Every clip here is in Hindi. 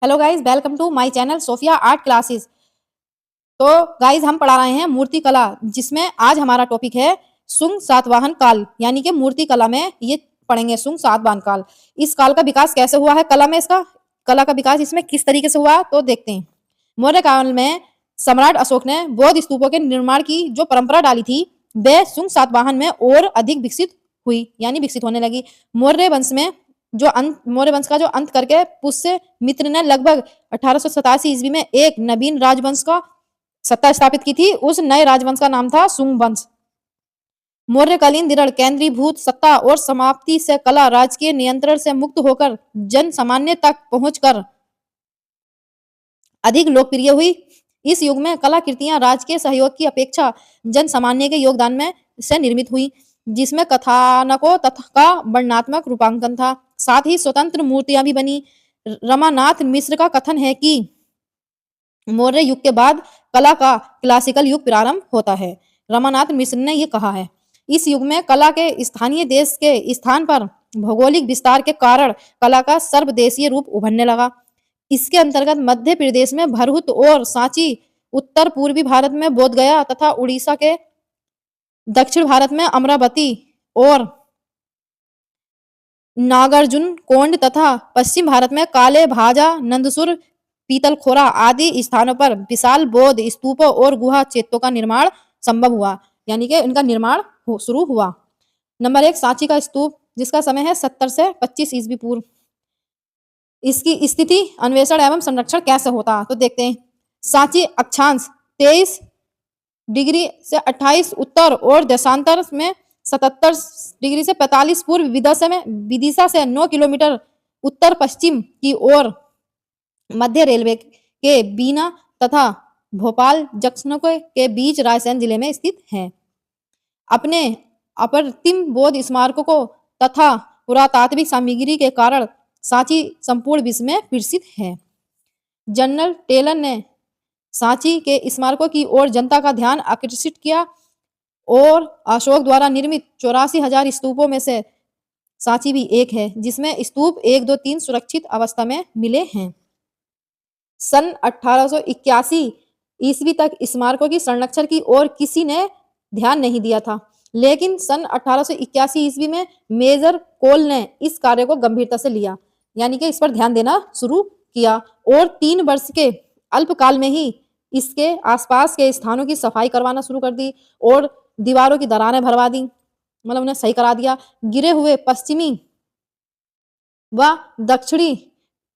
Hello guys, welcome to my channel Sophia art classes. तो गाइस, हम पढ़ा रहे हैं मूर्ति कला, जिसमें आज हमारा टॉपिक है सुंग सातवाहन काल। यानी कि मूर्ति कला में ये पढ़ेंगे सुंग सातवाहन काल। इस काल का विकास कैसे हुआ है, कला में इसका कला का विकास इसमें किस तरीके से हुआ, तो देखते हैं। मौर्य काल में सम्राट अशोक ने बौद्ध स्तूपों के निर्माण की जो परंपरा डाली थी, वह सुंग सातवाहन में और अधिक विकसित हुई, यानी विकसित होने लगी। मौर्य वंश का जो अंत करके पुष्य मित्र ने लगभग 1887 ईस्वी में एक नवीन राजवंश का सत्ता स्थापित की थी। उस नए राजवंश का नाम था सुंग वंश। मौर्यकालीन दृढ़ केंद्रीभूत सत्ता और समाप्ति से कला राजकीय नियंत्रण से मुक्त होकर जन सामान्य तक पहुंचकर अधिक लोकप्रिय हुई। इस युग में कलाकृतियां राजकीय सहयोग की अपेक्षा जन सामान्य के योगदान में से निर्मित हुई, जिसमें कथानकों तथा का वर्णनात्मक रूपांकन था। साथ ही स्वतंत्र मूर्तियां भी बनी। रमानाथ मिश्र का कथन है कि मौर्य युग के बाद कला का क्लासिकल युग प्रारंभ होता है। रमानाथ मिश्र ने यह कहा है। इस युग में कला के स्थानीय देश के स्थान पर भौगोलिक विस्तार के कारण कला का सर्वदेशीय रूप उभरने लगा। इसके अंतर्गत मध्य प्रदेश में भरहुत और सांची, उत्तर पूर्वी भारत में बोधगया तथा उड़ीसा के दक्षिण भारत में अमरावती और नागार्जुन कोंड तथा पश्चिम भारत में काले भाजा, नंदसुर, पीतलखोरा आदि स्थानों पर विशाल बौद्ध स्तूपों और गुहा चेत्तों का निर्माण संभव हुआ, यानी कि इनका निर्माण शुरू हुआ। नंबर 1, सांची का स्तूप, जिसका समय है 70 से 25 ईस्वी पूर्व। इसकी स्थिति, अन्वेषण एवं संरक्षण कैसे होता, तो देखते हैं। सांची अक्षांश 23 डिग्री से 28 उत्तर और देशांतर में 77 डिग्री से 45 पूर्व विदिशा से 9 किलोमीटर उत्तर पश्चिम की ओर मध्य रेलवे के बीना तथा भोपाल जंक्शनों के बीच रायसेन जिले में स्थित है। अपने अप्रतिम बौद्ध स्मारकों तथा पुरातात्विक सामग्री के कारण सांची संपूर्ण विश्व में प्रसिद्ध है। जनरल टेलर ने सांची के स्मारकों की ओर जनता का ध्यान आकर्षित किया और अशोक द्वारा निर्मित 84,000 स्तूपों में से सांची भी एक है, जिसमें स्तूप 1, 2, 3 सुरक्षित अवस्था में मिले हैं। सन 1881 ईस्वी तक स्मारकों की संरक्षण की ओर किसी ने ध्यान नहीं दिया था, लेकिन सन 1881 ईस्वी में मेजर कोल ने इस कार्य को गंभीरता से लिया, यानी कि इस पर ध्यान देना शुरू किया और 3 वर्ष के अल्पकाल में ही इसके आसपास के स्थानों की सफाई करवाना शुरू कर दी और दीवारों की दरारें भरवा दी, मतलब उन्हें सही करा दिया। गिरे हुए पश्चिमी व दक्षिणी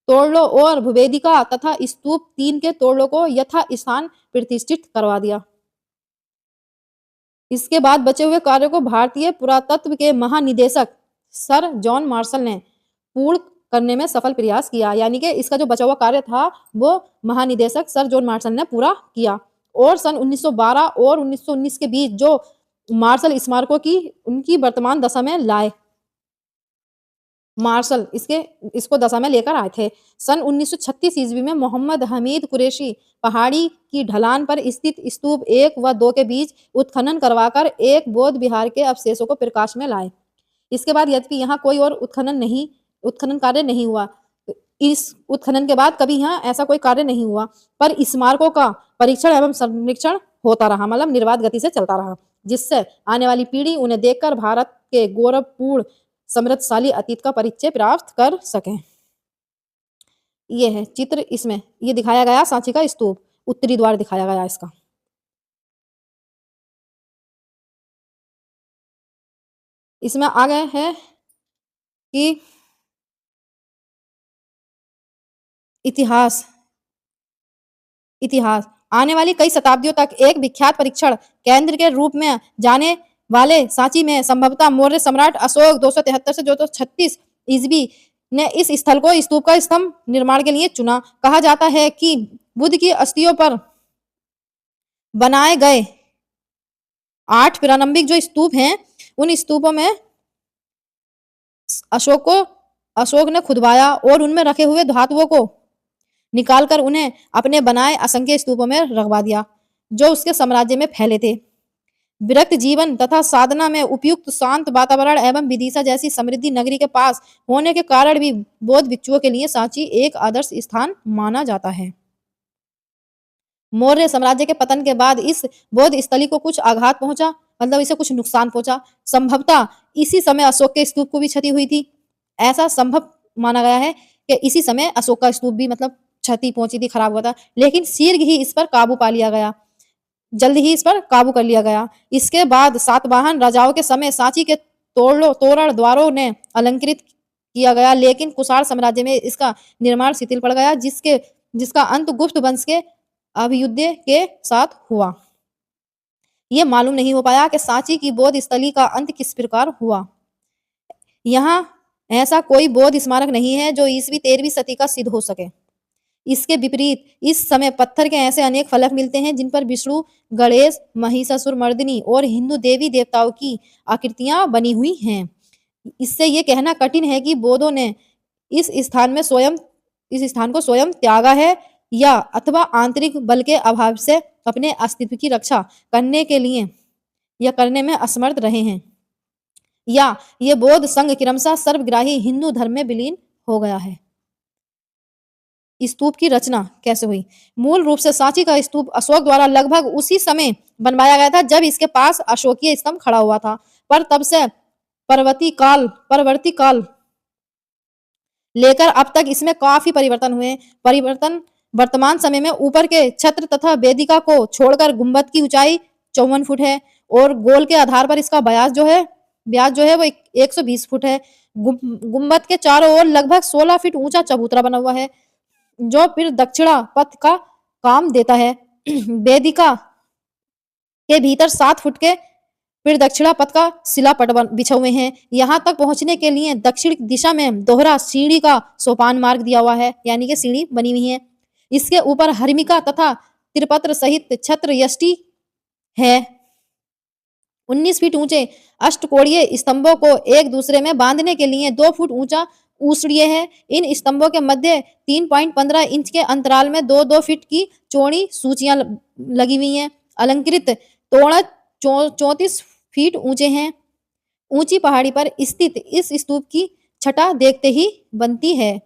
तोड़लों और भूवेदिका तथा स्तूप 3 के तोड़लों को यथा स्थान प्रतिष्ठित करवा दिया। इसके बाद बचे हुए कार्यों को भारतीय पुरातत्व के महानिदेशक सर जॉन मार्शल ने पूर्ण करने में सफल प्रयास किया, यानी कि इसका जो बचा हुआ कार्य था वो महानिदेशक सर जॉन मार्शल ने पूरा किया। और सन 1912 और 1919 के बीच जो मार्शल स्मारकों की उनकी वर्तमान दशा में लाए, मार्शल इसको दशा में लेकर आए थे। सन 1936 ईस्वी में मोहम्मद हमीद कुरैशी पहाड़ी की ढलान पर स्थित स्तूप 1 व 2 के बीच उत्खनन करवाकर एक बौद्ध विहार के अवशेषों को प्रकाश में लाए। इसके बाद यद्यपि यहाँ कोई और उत्खनन कार्य नहीं हुआ, इस उत्खनन के बाद कभी यहाँ ऐसा कोई कार्य नहीं हुआ, पर स्मारकों का परीक्षण एवं संरक्षण होता रहा, मतलब निर्बाध गति से चलता रहा, जिससे आने वाली पीढ़ी उन्हें देखकर भारत के गौरवपूर्ण समृद्धशाली अतीत का परिचय प्राप्त कर सकें। ये है चित्र, इसमें ये दिखाया गया सांची का स्तूप, उत्तरी द्वार दिखाया गया इसका। इसमें आ गए है कि इतिहास आने वाली कई शताब्दियों तक एक विख्यात परीक्षण केंद्र के रूप में जाने वाले सांची में संभवतः मौर्य सम्राट अशोक 273 से 236 ईस्वी ने इस स्थल को स्तूप का स्तंभ निर्माण के लिए चुना। कहा जाता है कि बुद्ध की अस्थियों पर बनाए गए 8 प्रारंभिक जो स्तूप हैं, उन स्तूपों में अशोक ने खुदवाया और उनमें रखे हुए धातुओं को निकालकर उन्हें अपने बनाए असंख्य स्तूपों में रखवा दिया, जो उसके साम्राज्य में फैले थे। विरक्त जीवन तथा साधना में उपयुक्त शांत वातावरण एवं विदिशा जैसी समृद्धि नगरी के पास होने के कारण भी बौद्ध भिक्षुओं के लिए सांची एक आदर्श स्थान माना जाता है। मौर्य साम्राज्य के पतन के बाद इस बौद्ध स्थली को कुछ आघात पहुंचा, मतलब इसे कुछ नुकसान पहुंचा। संभवतः इसी समय अशोक के स्तूप को भी क्षति हुई थी। ऐसा संभव माना गया है कि इसी समय अशोक का स्तूप भी मतलब क्षति पहुंची थी, खराब हुआ था। लेकिन शीघ्र ही इस पर काबू पा लिया गया, जल्द ही इस पर काबू कर लिया गया। इसके बाद सातवाहन राजाओं के समय सांची के तोरण द्वारों ने अलंकृत किया गया, लेकिन कुषाण साम्राज्य में इसका निर्माण शिथिल पड़ गया, जिसका अंत गुप्त वंश के अभ्युदय के साथ हुआ। ये मालूम नहीं हो पाया कि सांची की बौद्ध स्थली का अंत किस प्रकार हुआ। यहाँ ऐसा कोई बौद्ध स्मारक नहीं है जो ईसवी 13वीं सदी का सिद्ध हो सके। इसके विपरीत इस समय पत्थर के ऐसे अनेक फलक मिलते हैं जिन पर विष्णु, गणेश, महिषासुर मर्दिनी और हिंदू देवी देवताओं की आकृतियां बनी हुई हैं। इससे ये कहना कठिन है कि बौद्धों ने इस स्थान को स्वयं त्यागा है या अथवा आंतरिक बल के अभाव से अपने अस्तित्व की रक्षा करने के लिए या करने में असमर्थ रहे हैं, या ये बौद्ध संघ क्रमशः सर्वग्राही हिंदू धर्म में विलीन हो गया है। स्तूप की रचना कैसे हुई? मूल रूप से सांची का स्तूप अशोक द्वारा लगभग उसी समय बनवाया गया था जब इसके पास अशोकीय स्तंभ खड़ा हुआ था, पर तब से परवर्ती काल लेकर अब तक इसमें काफी परिवर्तन हुए। वर्तमान समय में ऊपर के छत्र तथा वेदिका को छोड़कर गुंबद की ऊंचाई 54 फुट है और गोल के आधार पर इसका व्यास जो है वो 120 फुट है। गुंबद के चारों ओर लगभग 16 फीट ऊंचा चबूतरा बना हुआ है, जो फिर दक्षिणा पथ का काम देता है। वेदिका के भीतर 7 फुट के फिर दक्षिणा पथ का शिलापट बिछे हुए हैं। यहाँ तक पहुंचने के लिए दक्षिण दिशा में दोहरा सीढ़ी का सोपान मार्ग दिया हुआ है, यानी कि सीढ़ी बनी हुई है। इसके ऊपर हर्मिका तथा त्रिपत्र सहित छत्र यष्टि है। 19 फीट ऊंचे अष्टकोणीय स्तंभों को एक दूसरे में बांधने के लिए 2 फुट ऊंचा ऊसड़िए है। इन स्तंभों के मध्य 3.15 इंच के अंतराल में 2-2 फीट की चौड़ी सूचियां लगी हुई हैं। अलंकृत तोरण 34 फीट ऊंचे हैं। ऊंची पहाड़ी पर स्थित इस स्तूप की छटा देखते ही बनती है।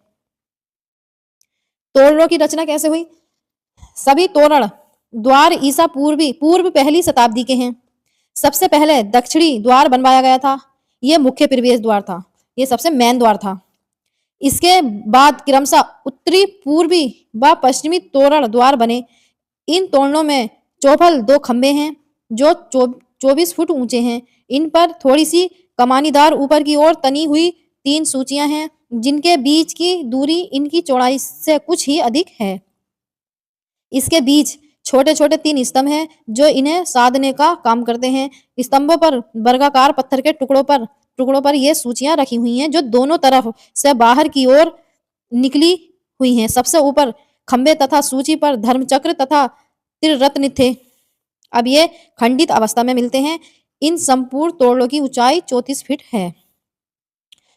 तोरणों की रचना कैसे हुई? सभी तोरण द्वार ईसा पूर्व पहली शताब्दी के हैं। सबसे पहले दक्षिणी द्वार बनवाया गया था। यह मुख्य प्रवेश द्वार था, यह सबसे मेन द्वार था। इसके बाद क्रमशः उत्तरी, पूर्वी व पश्चिमी तोरण द्वार बने। इन तोरणों में चौफल 2 खंभे हैं जो 24 फुट ऊंचे हैं। इन पर थोड़ी सी कमानीदार ऊपर की ओर तनी हुई 3 सूचियां हैं, जिनके बीच की दूरी इनकी चौड़ाई से कुछ ही अधिक है। इसके बीच छोटे छोटे 3 स्तंभ हैं जो इन्हें साधने का काम करते हैं। स्तंभों पर वर्गाकार पत्थर के टुकड़ों पर ये सूचियां रखी हुई हैं जो दोनों तरफ से बाहर की ओर निकली हुई हैं। सबसे ऊपर खंबे तथा सूची पर धर्मचक्र तथा त्रिरत्न थे। अब ये खंडित अवस्था में मिलते हैं। इन संपूर्ण तोरणों की ऊंचाई 34 फीट है।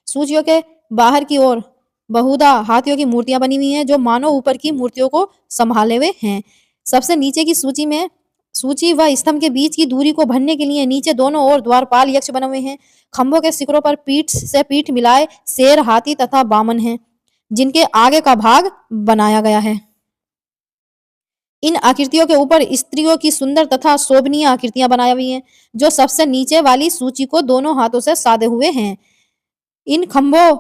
सूचियों के बाहर की ओर बहुधा हाथियों की मूर्तियां बनी हुई हैं जो मानो ऊपर की मूर्तियों को संभाले हुए हैं। सबसे नीचे की सूची व स्तंभ के बीच की दूरी को भरने के लिए नीचे दोनों ओर द्वारपाल यक्ष बने हुए हैं। खंभों के शिखरों पर पीठ से पीठ मिलाए शेर, हाथी तथा वामन हैं, जिनके आगे का भाग बनाया गया है। इन आकृतियों के ऊपर स्त्रियों की सुंदर तथा शोभनीय आकृतियां बनाई हुई हैं, जो सबसे नीचे वाली सूची को दोनों हाथों से साधे हुए हैं। इन खंभों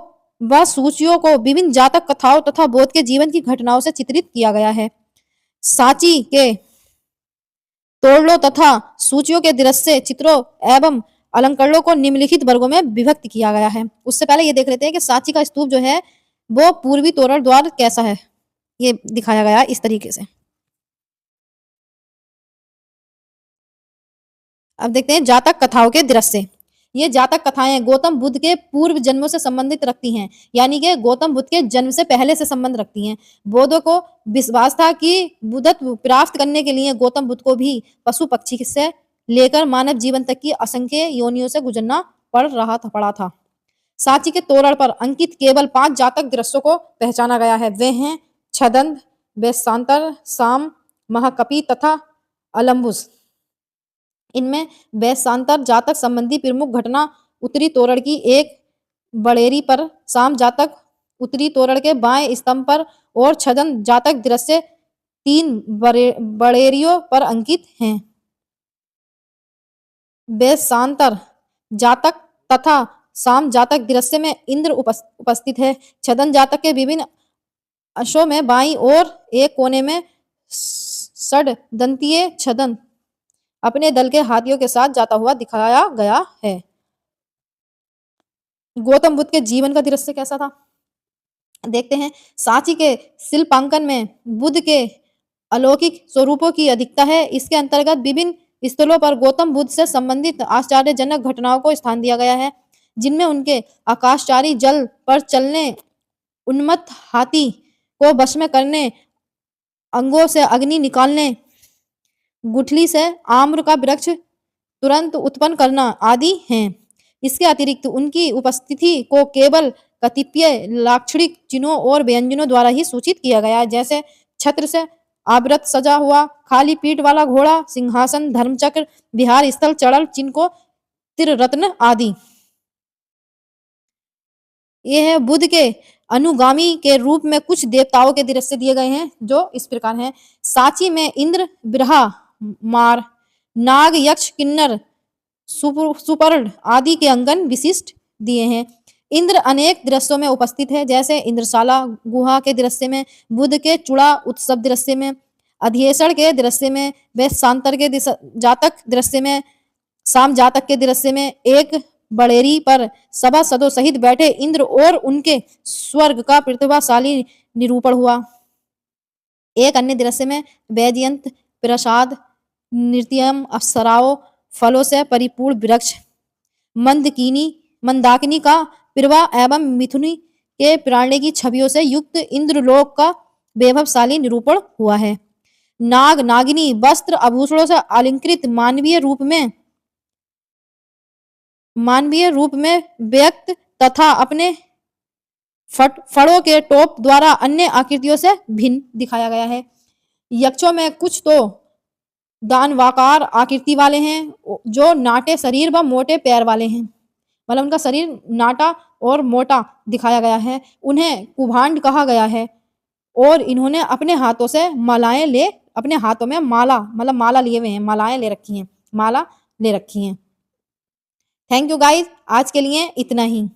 व सूचियों को विभिन्न जातक कथाओं तथा बौद्ध के जीवन की घटनाओं से चित्रित किया गया है। सांची के तोरणों तथा सूचियों के दृश्य चित्रों एवं अलंकरणों को निम्नलिखित वर्गों में विभक्त किया गया है। उससे पहले ये देख लेते हैं कि सांची का स्तूप जो है वो पूर्वी तोरण द्वार कैसा है। ये दिखाया गया इस तरीके से। अब देखते हैं जातक कथाओं के दृश्य। ये जातक कथाएं गौतम बुद्ध के पूर्व जन्मों से संबंधित रखती हैं, यानी कि गौतम बुद्ध के जन्म से पहले से संबंध रखती हैं। बौद्धों को विश्वास था कि बुद्धत्व प्राप्त करने के लिए गौतम बुद्ध को भी पशु पक्षी से लेकर मानव जीवन तक की असंख्य योनियों से गुजरना पड़ा था। सांची के तोरण पर अंकित केवल 5 जातक दृश्यों को पहचाना गया है। वे हैं छदंत, वेशांतर, साम, महाकपि तथा अलम्बुस। इनमें वैशांतर जातक संबंधी प्रमुख घटना उत्तरी तोरण की एक बड़ेरी पर, साम जातक उत्तरी तोरण के बाएं स्तंभ पर और छदन जातक दृश्य 3 बड़ेरियों पर अंकित हैं। वैशांतर जातक तथा साम जातक दृश्य में इंद्र उपस्थित है। छदन जातक के विभिन्न अंशों में बाईं ओर एक कोने में षड्दंतीय छदन अपने दल के हाथियों के साथ जाता हुआ दिखाया गया है। गौतम बुद्ध के जीवन का दृश्य कैसा था, देखते हैं। सांची के शिल्पांकन में बुद्ध के अलौकिक स्वरूपों की अधिकता है। इसके अंतर्गत विभिन्न स्थलों पर गौतम बुद्ध से संबंधित आश्चर्यजनक घटनाओं को स्थान दिया गया है, जिनमें उनके आकाशचारी जल पर चलने, उन्मत्त हाथी को वश में करने, अंगों से अग्नि निकालने, गुठली से आम्र का वृक्ष तुरंत उत्पन्न करना आदि हैं। इसके अतिरिक्त उनकी उपस्थिति को केवल कतिपय लाक्षणिक चिन्हों और व्यंजनों द्वारा ही सूचित किया गया है, जैसे छत्र से आवृत सजा हुआ खाली पीठ वाला घोड़ा, सिंहासन, धर्मचक्र, विहार स्थल, चड़ल चिन्ह को त्रिरत्न आदि। ये है बुद्ध के अनुगामी के रूप में कुछ देवताओं के दृश्य दिए गए हैं, जो इस प्रकार हैं। सांची में इंद्र, बृहा, मार, नाग, यक्ष, किन्नर, सुपर्ण आदि के अंगन विशिष्ट दिए हैं। इंद्र अनेक दृश्यों में उपस्थित है, जैसे इंद्रशाला गुहा के दृश्य में, बुद्ध के चूड़ा उत्सव दृश्य में, अधिवेशन के दृश्य में, वैशांतर के जातक दृश्य में, साम जातक के दृश्य में एक बड़ेरी पर सभासदों सहित बैठे इंद्र और उनके स्वर्ग का प्रतिभाशाली निरूपण हुआ। एक अन्य दृश्य में वैजयंत प्रसाद, नृत्यम, अप्सराओं, फलों से परिपूर्ण वृक्ष, मंदाकिनी का प्रवाह एवं मिथुनी के प्राणी की छवियों से युक्त इंद्रलोक का वैभवशाली निरूपण हुआ है। नाग, नागिनी वस्त्र आभूषणों से अलंकृत मानवीय रूप में व्यक्त तथा अपने फड़ों के टोप द्वारा अन्य आकृतियों से भिन्न दिखाया गया है। यक्षों में कुछ तो दानवाकार आकृति वाले हैं, जो नाटे शरीर व मोटे पैर वाले हैं, मतलब उनका शरीर नाटा और मोटा दिखाया गया है। उन्हें कुभांड कहा गया है और इन्होंने अपने हाथों में माला, मतलब माला लिए हुए हैं, मालाएं ले रखी हैं, माला ले रखी हैं। थैंक यू गाइस, आज के लिए इतना ही।